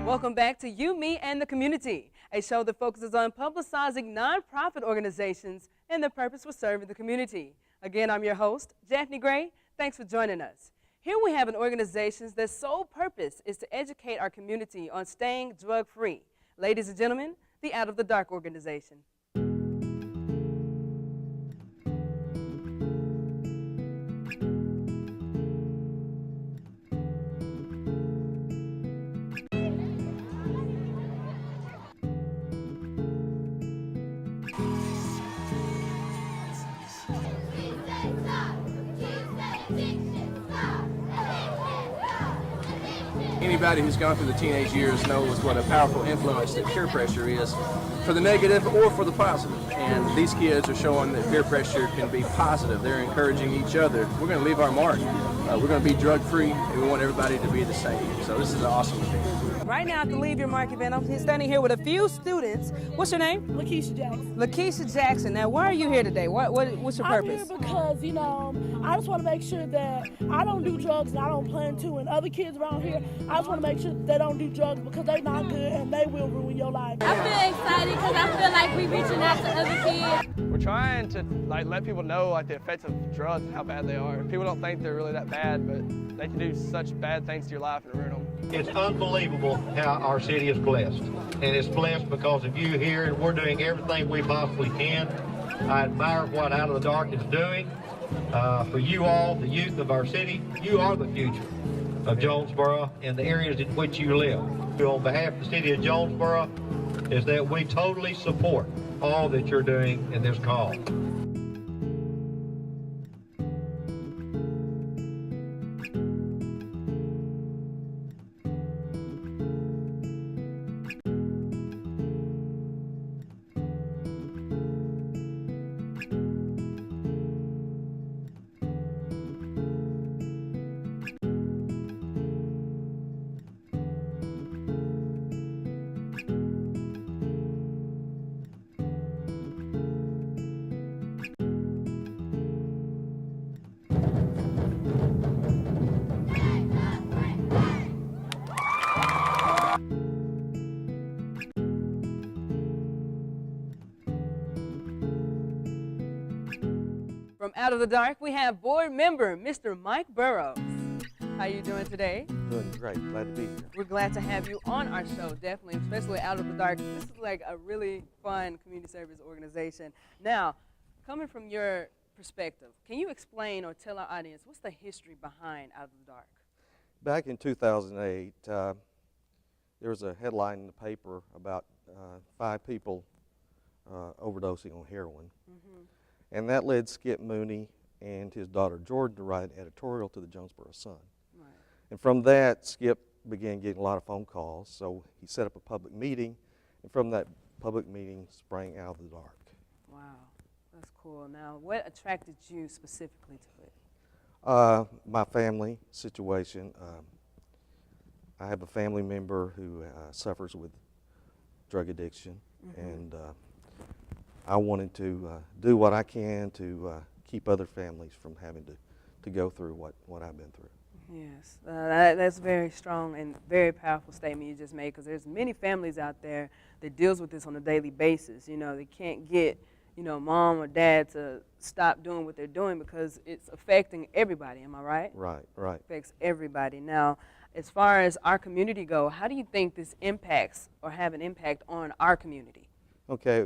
Welcome back to You, Me, and the Community, a show that focuses on publicizing nonprofit organizations and their purpose for serving the community. Again, I'm your host, Japhanie Gray. Thanks for joining us. Here we have an organization that's sole purpose is to educate our community on staying drug-free. Ladies and gentlemen, the Out of the Dark organization. Anybody who's gone through the teenage years knows what a powerful influence that peer pressure is, for the negative or for the positive. And these kids are showing that peer pressure can be positive. They're encouraging each other. We're going to leave our mark. We're going to be drug-free, and we want everybody to be the same. So this is an awesome event. Right now at the Leave Your Mark event, I'm standing here with a few students. What's your name? Lakeisha Jackson. Lakeisha Jackson. Now, why are you here today? What's your purpose? I'm here because, I just want to make sure that I don't do drugs and I don't plan to, and other kids around here, I just want to make sure that they don't do drugs because they're not good and they will ruin your life. I feel excited because I feel like we're reaching out to other kids. We're trying to let people know the effects of drugs and how bad they are. People don't think they're really that bad, but they can do such bad things to your life and ruin them. It's unbelievable how our city is blessed. And it's blessed because of you here, and we're doing everything we possibly can. I admire what Out of the Dark is doing. For you all, the youth of our city, you are the future of Jonesboro and the areas in which you live. So on behalf of the city of Jonesboro, is that we totally support all that you're doing in this cause. From Out of the Dark, we have board member, Mr. Mike Burrows. How you doing today? Doing great. Glad to be here. We're glad to have you on our show, definitely, especially Out of the Dark. This is like a really fun community service organization. Now, coming from your perspective, can you explain or tell our audience what's the history behind Out of the Dark? Back in 2008, there was a headline in the paper about 5 people overdosing on heroin. Mm-hmm. And that led Skip Mooney and his daughter Jordan to write an editorial to the Jonesboro Sun. Right. And from that, Skip began getting a lot of phone calls, so he set up a public meeting, and from that public meeting sprang Out of the Dark. Wow, that's cool. Now, what attracted you specifically to it? My family situation. I have a family member who suffers with drug addiction, Mm-hmm. and I wanted to do what I can to keep other families from having to go through what I've been through. Yes, that's very strong and very powerful statement you just made, because there's many families out there that deals with this on a daily basis. They can't get, mom or dad to stop doing what they're doing because it's affecting everybody. Am I right? Right, right. It affects everybody. Now, as far as our community go, how do you think this impacts or have an impact on our community? Okay,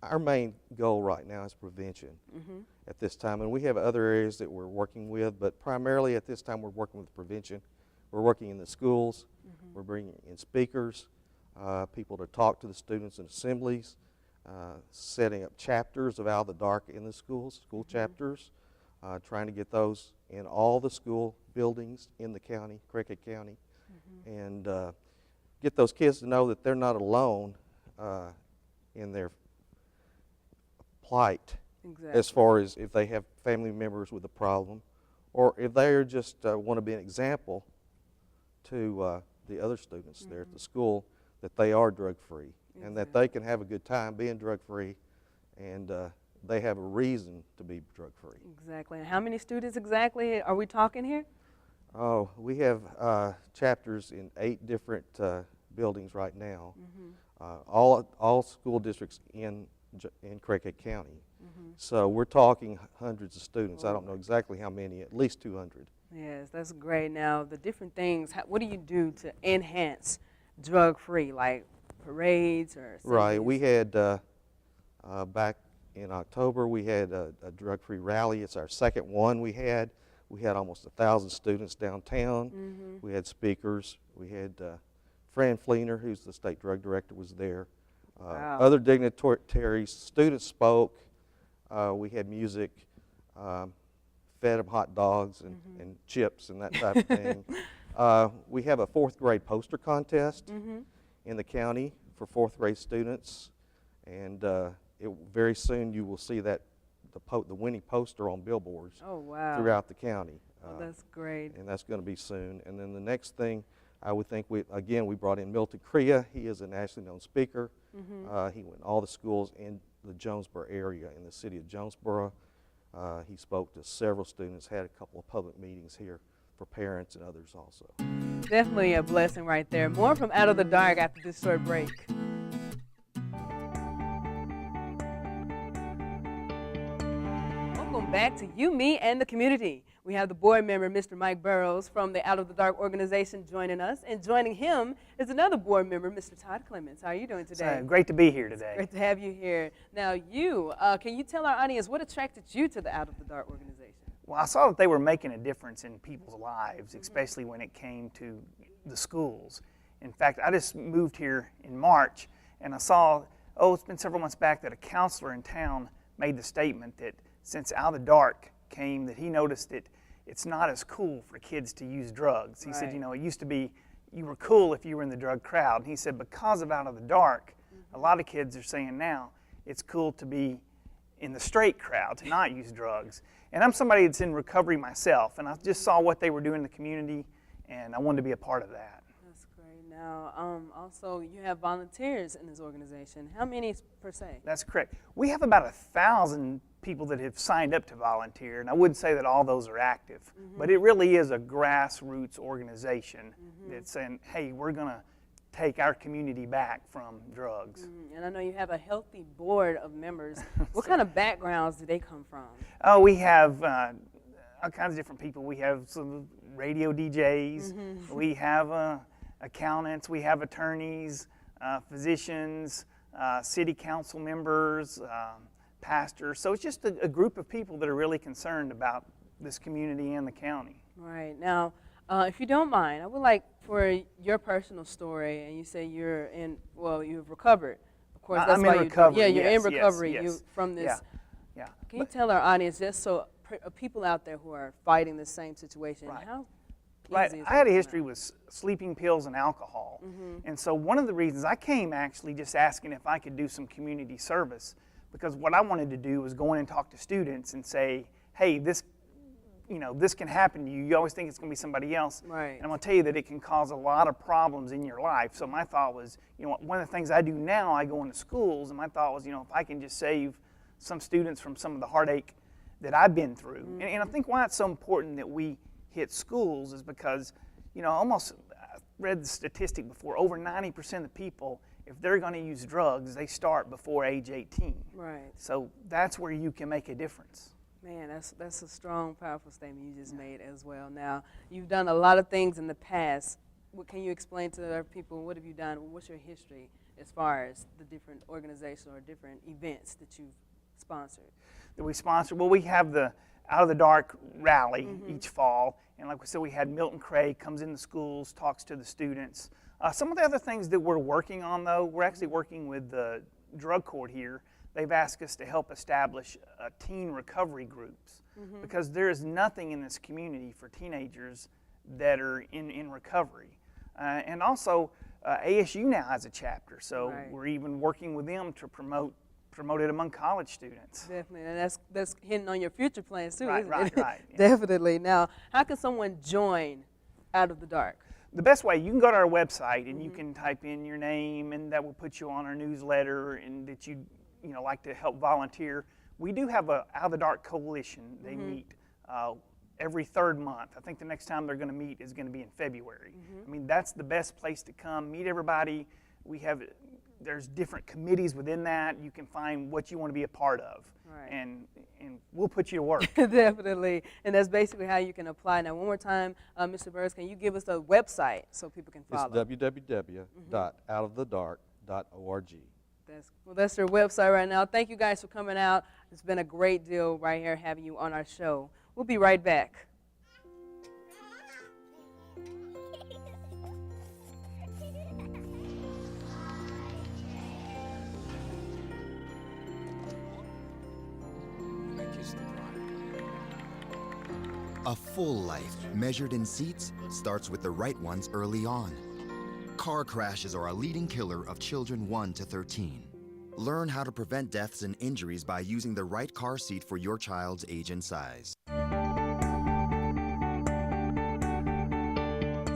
our main goal right now is prevention at this time, and we have other areas that we're working with, but primarily at this time we're working with prevention. We're working in the schools, we're bringing in speakers, people to talk to the students in assemblies, setting up chapters of Out of the Dark in the schools, school chapters, trying to get those in all the school buildings in the county, Craighead County, and get those kids to know that they're not alone in their plight, Exactly. as far as if they have family members with a problem, or if they just want to be an example to the other students there at the school that they are drug-free and that they can have a good time being drug-free, and they have a reason to be drug-free. Exactly. And how many students exactly are we talking here? Oh, we have chapters in 8 different buildings right now. All school districts in Craighead County. So we're talking hundreds of students. I don't know exactly how many, at least 200. Yes, that's great. Now, the different things, what do you do to enhance drug-free, like parades or something? Right. We had, back in October, we had a drug-free rally. It's our second one we had. We had almost 1,000 students downtown. We had speakers. We had Fran Fleener, who's the state drug director, was there. Wow. Other dignitaries, students spoke. We had music, fed them hot dogs and chips and that type of thing. We have a 4th grade poster contest in the county for 4th grade students, and very soon you will see that the winning poster on billboards throughout the county. Oh, that's great. And that's going to be soon. And then the next thing, I would think we brought in Milton Crea. He is a nationally known speaker. He went to all the schools in the Jonesboro area, in the city of Jonesboro. He spoke to several students, had a couple of public meetings here for parents and others also. Definitely a blessing right there. More from Out of the Dark after this short break. Welcome back to You, Me, and the Community. We have the board member, Mr. Mike Burrows, from the Out of the Dark organization joining us. And joining him is another board member, Mr. Todd Clements. How are you doing today? Great to be here today. Great to have you here. Now, can you tell our audience what attracted you to the Out of the Dark organization? Well, I saw that they were making a difference in people's lives, especially when it came to the schools. In fact, I just moved here in March, and I saw, it's been several months back, that a counselor in town made the statement that since Out of the Dark came, that he noticed that it's not as cool for kids to use drugs. He said, it used to be you were cool if you were in the drug crowd. And he said because of Out of the Dark, a lot of kids are saying now it's cool to be in the straight crowd, to not use drugs. And I'm somebody that's in recovery myself, and I just saw what they were doing in the community, and I wanted to be a part of that. That's great. Now, also, you have volunteers in this organization. How many per se? That's correct. We have about 1,000 people that have signed up to volunteer, and I wouldn't say that all those are active, but it really is a grassroots organization that's saying, hey, we're going to take our community back from drugs. And I know you have a healthy board of members. What kind of backgrounds do they come from? Oh, we have all kinds of different people. We have some radio DJs, we have accountants, we have attorneys, physicians, city council members, pastors. So it's just a group of people that are really concerned about this community and the county. Right. Now, if you don't mind, I would like for your personal story, and you say you've recovered. Of course, that's I'm why in recovery. you're in Yes, recovery. yes. You from this. Yeah. Can you tell our audience, just so people out there who are fighting the same situation, how easy is I had a it? history with sleeping pills and alcohol. And so one of the reasons I came actually just asking if I could do some community service, because what I wanted to do was go in and talk to students and say, hey, this can happen to you. You always think it's going to be somebody else. Right. And I'm going to tell you that it can cause a lot of problems in your life. So my thought was, one of the things I do now, I go into schools, and my thought was, if I can just save some students from some of the heartache that I've been through. And I think why it's so important that we hit schools is because, I read the statistic before, over 90% of the people, if they're going to use drugs, they start before age 18. Right. So that's where you can make a difference. Man, that's a strong, powerful statement you just made as well. Now, you've done a lot of things in the past. What can you explain to our people? What have you done? What's your history as far as the different organizations or different events that you've sponsored? That we sponsor? Well, we have the Out of the Dark rally each fall. And like we said, we had Milton Craig comes in the schools, talks to the students. Some of the other things that we're working on, though, we're actually working with the drug court here. They've asked us to help establish teen recovery groups because there is nothing in this community for teenagers that are in recovery. And also, ASU now has a chapter, so we're even working with them to promote it among college students. Definitely, and that's hitting on your future plans too, isn't it? Right. Yeah. Definitely. Now, how can someone join Out of the Dark? The best way, you can go to our website and you can type in your name, and that will put you on our newsletter, and that you like to help volunteer. We do have a Out of the Dark coalition. They meet every third month. I think the next time they're going to meet is going to be in February. I mean, that's the best place to come, meet everybody. There's different committees within that. You can find what you want to be a part of. Right. And we'll put you to work. Definitely. And that's basically how you can apply. Now, one more time, Mr. Burris, can you give us a website so people can follow? It's www.outofthedark.org. That's your website right now. Thank you guys for coming out. It's been a great deal right here having you on our show. We'll be right back. A full life, measured in seats, starts with the right ones early on. Car crashes are a leading killer of children 1 to 13. Learn how to prevent deaths and injuries by using the right car seat for your child's age and size.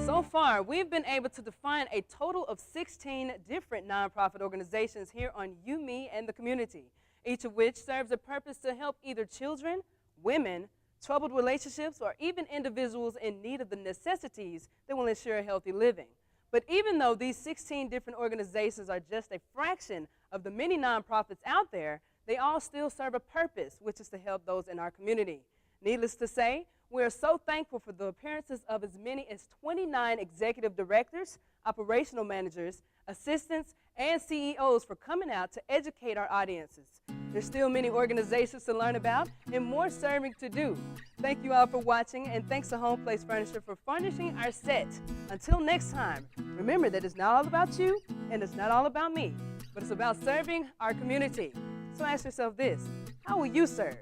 So far, we've been able to define a total of 16 different nonprofit organizations here on You, Me, and the Community, each of which serves a purpose to help either children, women, troubled relationships, or even individuals in need of the necessities that will ensure healthy living. But even though these 16 different organizations are just a fraction of the many nonprofits out there, they all still serve a purpose, which is to help those in our community. Needless to say, we are so thankful for the appearances of as many as 29 executive directors, operational managers, assistants, and CEOs for coming out to educate our audiences. There's still many organizations to learn about and more serving to do. Thank you all for watching, and thanks to Home Place Furniture for furnishing our set. Until next time, remember that it's not all about you and it's not all about me, but it's about serving our community. So ask yourself this: how will you serve?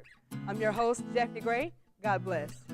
I'm your host, Jackie Gray. God bless.